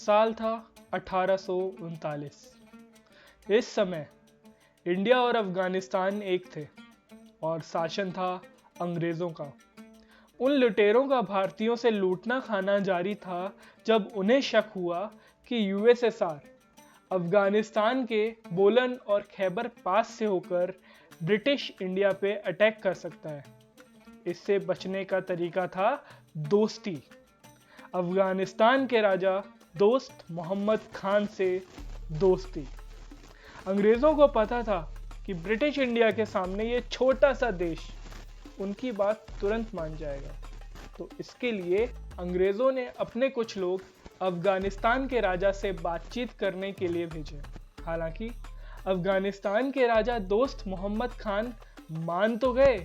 साल था 1839। इस समय इंडिया और अफगानिस्तान एक थे और शासन था अंग्रेज़ों का। उन लुटेरों का भारतीयों से लूटना खाना जारी था जब उन्हें शक हुआ कि यूएसएसआर अफगानिस्तान के बोलन और खैबर पास से होकर ब्रिटिश इंडिया पे अटैक कर सकता है। इससे बचने का तरीका था दोस्ती। अफगानिस्तान के राजा दोस्त मोहम्मद खान से दोस्ती। अंग्रेज़ों को पता था कि ब्रिटिश इंडिया के सामने ये छोटा सा देश उनकी बात तुरंत मान जाएगा, तो इसके लिए अंग्रेज़ों ने अपने कुछ लोग अफगानिस्तान के राजा से बातचीत करने के लिए भेजे। हालांकि अफगानिस्तान के राजा दोस्त मोहम्मद खान मान तो गए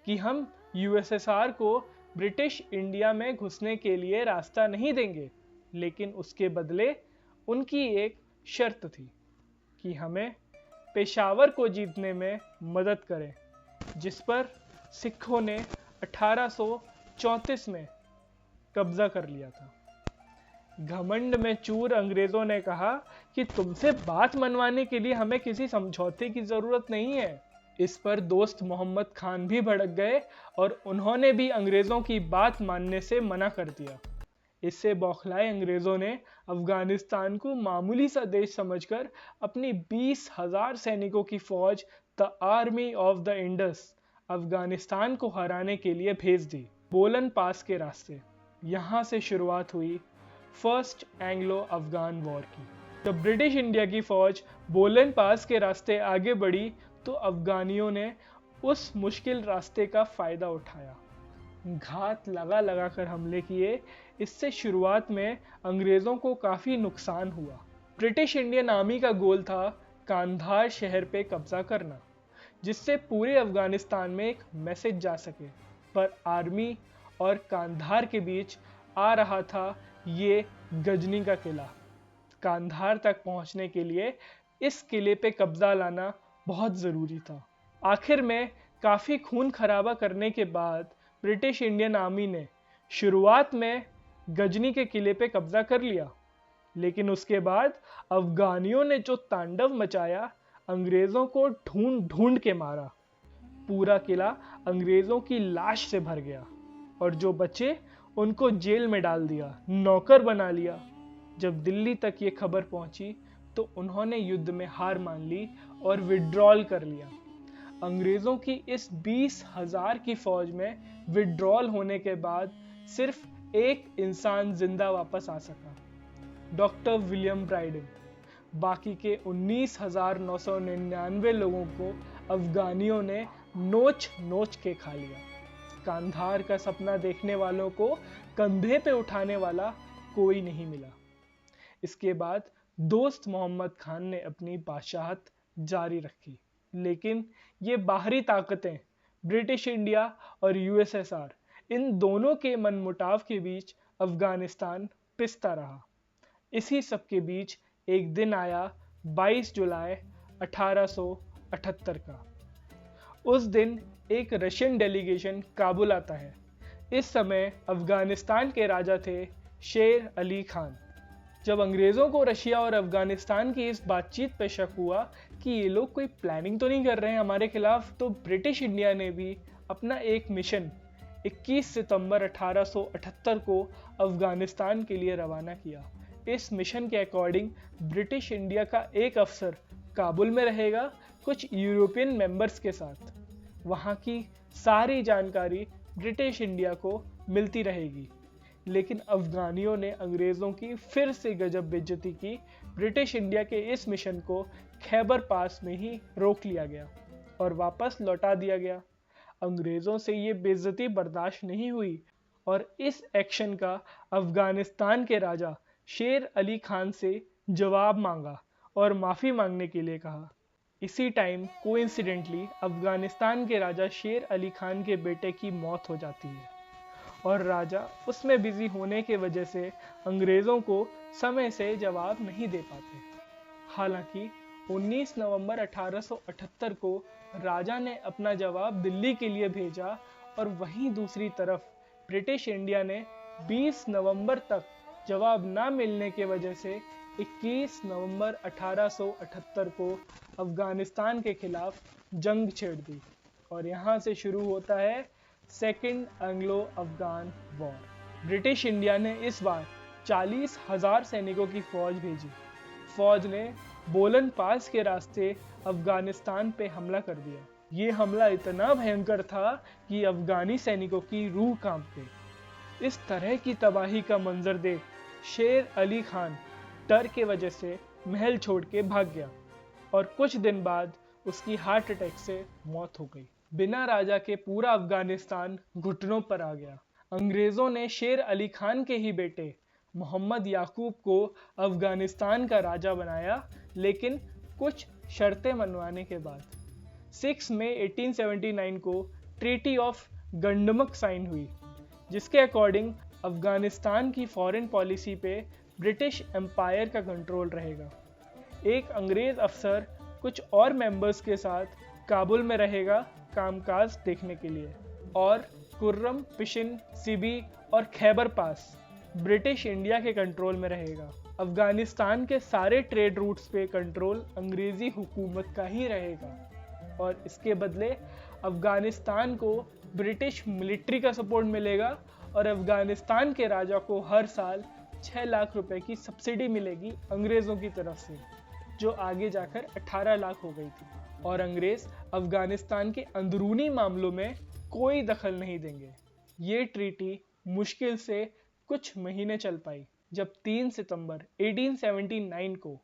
कि हम यूएसएसआर को ब्रिटिश इंडिया में घुसने के लिए रास्ता नहीं देंगे, लेकिन उसके बदले उनकी एक शर्त थी कि हमें पेशावर को जीतने में मदद करें, जिस पर सिखों ने 1834 में कब्जा कर लिया था। घमंड में चूर अंग्रेजों ने कहा कि तुमसे बात मनवाने के लिए हमें किसी समझौते की जरूरत नहीं है। इस पर दोस्त मोहम्मद खान भी भड़क गए और उन्होंने भी अंग्रेजों की बात मानने से मना कर दिया। इससे बौखलाए अंग्रेजों ने अफगानिस्तान को मामूली सा देश समझकर अपनी 20,000 सैनिकों की फौज the army of the Indus Afghanistan को हराने के लिए भेज दी। बोलन पास के रास्ते। यहाँ से शुरुआत हुई फर्स्ट एंग्लो अफगान वॉर की। जब ब्रिटिश इंडिया की फौज बोलन पास के रास्ते आगे बढ़ी तो अफगानियों ने उस मुश्किल रास्ते का फायदा उठाया। घात लगा कर हमले किए। इससे शुरुआत में अंग्रेजों को काफी नुकसान हुआ। ब्रिटिश इंडियन आर्मी का गोल था कांधार शहर पे कब्जा करना, जिससे पूरे अफगानिस्तान में एक मैसेज जा सके। पर आर्मी और कांधार के बीच आ रहा था ये गजनी का किला। कांधार तक पहुंचने के लिए इस किले पे कब्जा लाना बहुत ज़रूरी था। आखिर में काफ़ी खून खराबा करने के बाद ब्रिटिश इंडियन आर्मी ने शुरुआत में गजनी के किले पे कब्जा कर लिया, लेकिन उसके बाद अफगानियों ने जो तांडव मचाया, अंग्रेज़ों को ढूंढ ढूंढ के मारा। पूरा किला अंग्रेज़ों की लाश से भर गया और जो बचे उनको जेल में डाल दिया, नौकर बना लिया। जब दिल्ली तक ये खबर पहुंची तो उन्होंने युद्ध में हार मान ली और विड्रॉल कर लिया। अंग्रेज़ों की इस 20,000 की फौज में विड्रॉल होने के बाद सिर्फ एक इंसान जिंदा वापस आ सका, डॉक्टर विलियम ब्राइडन। बाकी के 19,999 लोगों को अफगानियों ने नोच नोच के खा लिया। कांधार का सपना देखने वालों को कंधे पे उठाने वाला कोई नहीं मिला। इसके बाद दोस्त मोहम्मद खान ने अपनी बादशाहत जारी रखी, लेकिन ये बाहरी ताकतें ब्रिटिश इंडिया और यूएसएसआर, इन दोनों के मनमुटाव के बीच अफगानिस्तान पिसता रहा। इसी सब के बीच एक दिन आया 22 जुलाई 1878 का। उस दिन एक रशियन डेलीगेशन काबुल आता है। इस समय अफगानिस्तान के राजा थे शेर अली खान। जब अंग्रेज़ों को रशिया और अफगानिस्तान की इस बातचीत पे शक हुआ कि ये लोग कोई प्लानिंग तो नहीं कर रहे हैं हमारे खिलाफ, तो ब्रिटिश इंडिया ने भी अपना एक मिशन 21 सितंबर 1878 को अफगानिस्तान के लिए रवाना किया। इस मिशन के अकॉर्डिंग ब्रिटिश इंडिया का एक अफसर काबुल में रहेगा कुछ यूरोपियन मेंबर्स के साथ। वहाँ की सारी जानकारी ब्रिटिश इंडिया को मिलती रहेगी। लेकिन अफगानियों ने अंग्रेज़ों की फिर से गजब बेइज्जती की। ब्रिटिश इंडिया के इस मिशन को खैबर पास में ही रोक लिया गया और वापस लौटा दिया गया। अंग्रेज़ों से ये बेइज्जती बर्दाश्त नहीं हुई और इस एक्शन का अफगानिस्तान के राजा शेर अली खान से जवाब मांगा और माफ़ी मांगने के लिए कहा। इसी टाइम कोइंसिडेंटली अफगानिस्तान के राजा शेर अली खान के बेटे की मौत हो जाती है और राजा उसमें बिजी होने के वजह से अंग्रेज़ों को समय से जवाब नहीं दे पाते। हालांकि 19 नवंबर 1878 को राजा ने अपना जवाब दिल्ली के लिए भेजा और वहीं दूसरी तरफ ब्रिटिश इंडिया ने 20 नवंबर तक जवाब ना मिलने की वजह से 21 नवंबर 1878 को अफगानिस्तान के खिलाफ जंग छेड़ दी और यहाँ से शुरू होता है second Anglo Afghan war. British India ने इस बार 40,000 सैनिकों की फौज भेजी। फौज ने बोलन पास के रास्ते अफगानिस्तान पे हमला कर दिया। ये हमला इतना भयंकर था कि अफगानी सैनिकों की रूह कांप गई। इस तरह की तबाही का मंजर देख शेर अली खान डर के वजह से महल छोड़ के भाग गया और कुछ दिन बाद उसकी हार्ट अटैक से मौत हो गई। बिना राजा के पूरा अफगानिस्तान घुटनों पर आ गया। अंग्रेजों ने शेर अली खान के ही बेटे मोहम्मद याकूब को अफगानिस्तान का राजा बनाया, लेकिन कुछ शर्तें मनवाने के बाद 6 मई 1879 को ट्रीटी ऑफ गंडमक साइन हुई, जिसके अकॉर्डिंग अफगानिस्तान की फॉरेन पॉलिसी पे ब्रिटिश एम्पायर का कंट्रोल रहेगा। एक अंग्रेज अफसर कुछ और मेंबर्स के साथ काबुल में रहेगा कामकाज देखने के लिए, और कुर्रम, पिशिन, सिबी और खैबर पास ब्रिटिश इंडिया के कंट्रोल में रहेगा। अफगानिस्तान के सारे ट्रेड रूट्स पे कंट्रोल अंग्रेजी हुकूमत का ही रहेगा और इसके बदले अफगानिस्तान को ब्रिटिश मिलिट्री का सपोर्ट मिलेगा और अफगानिस्तान के राजा को हर साल 6 लाख रुपए की सब्सिडी मिलेगी अंग्रेज़ों की तरफ से, जो आगे जाकर 18 लाख हो गई थी। और अंग्रेज़ अफगानिस्तान के अंदरूनी मामलों में कोई दखल नहीं देंगे। ये ट्रीटी मुश्किल से कुछ महीने चल पाई, जब 3 सितंबर 1879 को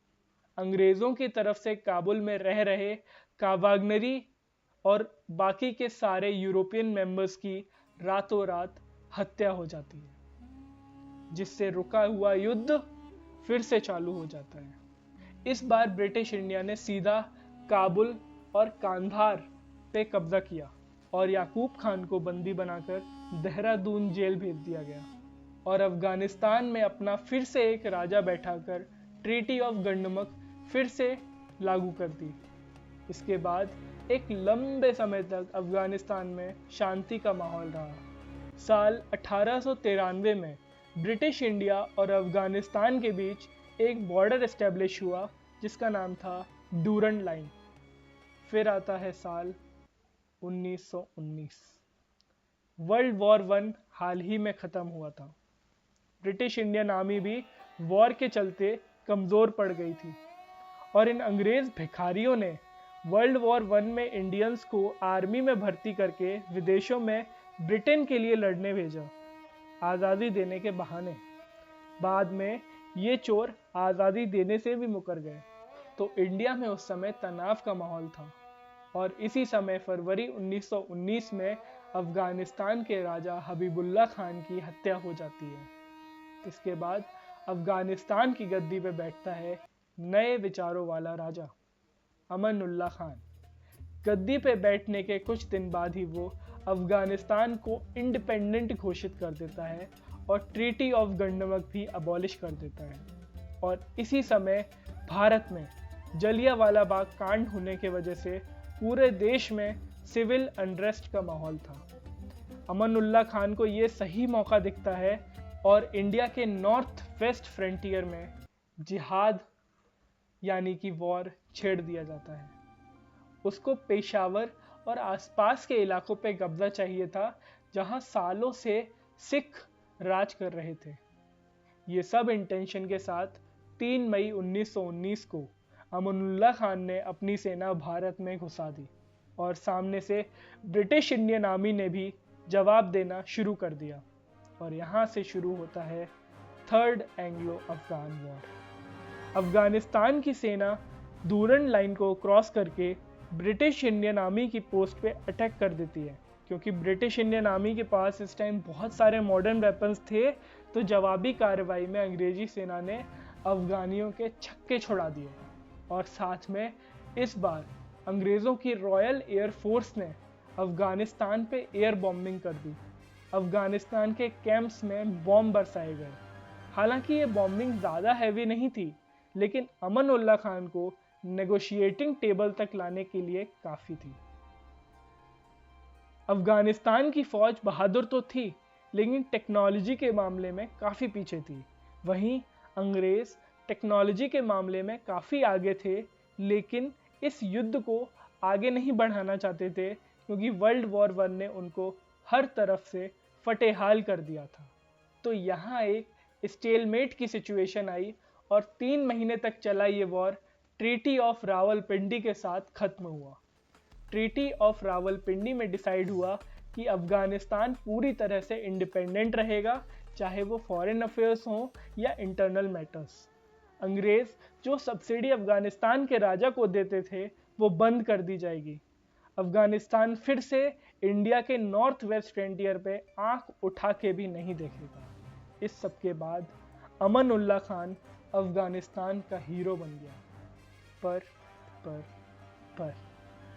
अंग्रेज़ों की तरफ से काबुल में रह रहे कावागनरी और बाकी के सारे यूरोपियन मेंबर्स की रातों रात हत्या हो जाती है, जिससे रुका हुआ युद्ध फिर से चालू हो जाता है। इस बार ब्रिटिश इंडिया ने सीधा काबुल और कांधार पे कब्जा किया और याकूब खान को बंदी बनाकर देहरादून जेल भेज दिया गया और अफगानिस्तान में अपना फिर से एक राजा बैठाकर ट्रीटी ऑफ गंडमक फिर से लागू कर दी। इसके बाद एक लंबे समय तक अफगानिस्तान में शांति का माहौल रहा। साल 1893 में ब्रिटिश इंडिया और अफगानिस्तान के बीच एक बॉर्डर एस्टेब्लिश हुआ जिसका नाम था डूरंड लाइन। फिर आता है साल 1919। वर्ल्ड वॉर 1 हाल ही में ख़त्म हुआ था। ब्रिटिश इंडियन आर्मी भी वॉर के चलते कमज़ोर पड़ गई थी और इन अंग्रेज़ भिखारियों ने वर्ल्ड वॉर 1 में इंडियंस को आर्मी में भर्ती करके विदेशों में ब्रिटेन के लिए लड़ने भेजा, आज़ादी देने के बहाने। बाद में ये चोर आज़ादी देने से भी मुकर गए। तो इंडिया में उस समय तनाव का माहौल था और इसी समय फरवरी 1919 में अफगानिस्तान के राजा हबीबुल्ला खान की हत्या हो जाती है। इसके बाद अफगानिस्तान की गद्दी पे बैठता है नए विचारों वाला राजा अमनुल्लाह खान। गद्दी पे बैठने के कुछ दिन बाद ही वो अफगानिस्तान को इंडिपेंडेंट घोषित कर देता है और ट्रीटी ऑफ गंडमक भी अबॉलिश कर देता है। और इसी समय भारत में जलियांवाला बाग कांड होने की वजह से पूरे देश में सिविल अनरेस्ट का माहौल था। अमनुल्लाह खान को ये सही मौका दिखता है और इंडिया के नॉर्थ वेस्ट फ्रंटियर में जिहाद यानी कि वॉर छेड़ दिया जाता है। उसको पेशावर और आसपास के इलाकों पे कब्जा चाहिए था, जहां सालों से सिख राज कर रहे थे। ये सब इंटेंशन के साथ 3 मई 1919 को अमनुल्लाह खान ने अपनी सेना भारत में घुसा दी और सामने से ब्रिटिश इंडियन आर्मी ने भी जवाब देना शुरू कर दिया और यहाँ से शुरू होता है third Anglo Afghan war. Afghanistan की सेना डूरंड लाइन को क्रॉस करके ब्रिटिश इंडियन आर्मी की पोस्ट पे अटैक कर देती है, क्योंकि ब्रिटिश इंडियन आर्मी के पास इस टाइम बहुत सारे मॉडर्न वेपन्स थे। तो जवाबी कार्रवाई में अंग्रेजी सेना ने अफगानियों के छक्के छुड़ा दिए और साथ में इस बार अंग्रेज़ों की रॉयल एयर फोर्स ने अफगानिस्तान पे एयर बॉम्बिंग कर दी। अफगानिस्तान के कैंप्स में बॉम्ब बरसाए गए। हालांकि ये बॉम्बिंग ज़्यादा हैवी नहीं थी, लेकिन अमनुल्लाह खान को नेगोशिएटिंग टेबल तक लाने के लिए काफ़ी थी। अफगानिस्तान की फ़ौज बहादुर तो थी, लेकिन टेक्नोलॉजी के मामले में काफ़ी पीछे थी। वहीं अंग्रेज टेक्नोलॉजी के मामले में काफ़ी आगे थे, लेकिन इस युद्ध को आगे नहीं बढ़ाना चाहते थे क्योंकि वर्ल्ड वॉर 1 ने उनको हर तरफ से फटेहाल कर दिया था। तो यहाँ एक स्टेलमेट की सिचुएशन आई और 3 महीने तक चला ये वॉर ट्रीटी ऑफ रावलपिंडी के साथ खत्म हुआ। ट्रीटी ऑफ रावलपिंडी में डिसाइड हुआ कि अफगानिस्तान पूरी तरह से इंडिपेंडेंट रहेगा, चाहे वो फॉरेन अफेयर्स हों या इंटरनल मैटर्स। अंग्रेज जो सब्सिडी अफगानिस्तान के राजा को देते थे वो बंद कर दी जाएगी। अफगानिस्तान फिर से इंडिया के नॉर्थ वेस्ट फ्रंटियर पे आंख उठा के भी नहीं देखेगा। इस सब के बाद अमन उल्ला खान अफगानिस्तान का हीरो बन गया। पर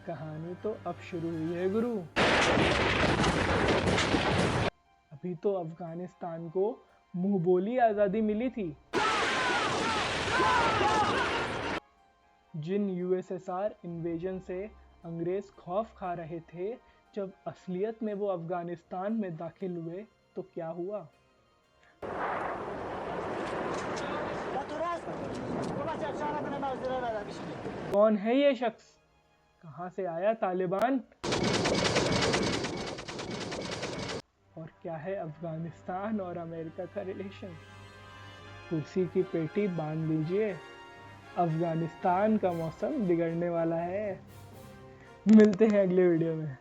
कहानी तो अब शुरू हुई है गुरु। अभी तो अफगानिस्तान को मुंह बोली आज़ादी मिली थी। जिन यूएसएसआर इन्वेजन से अंग्रेज खौफ खा रहे थे, जब असलियत में वो अफगानिस्तान में दाखिल हुए तो क्या हुआ? कौन है ये शख्स? कहां से आया तालिबान? और क्या है अफगानिस्तान और अमेरिका का रिलेशन? कुर्सी की पेटी बांध लीजिए, अफगानिस्तान का मौसम बिगड़ने वाला है। मिलते हैं अगले वीडियो में।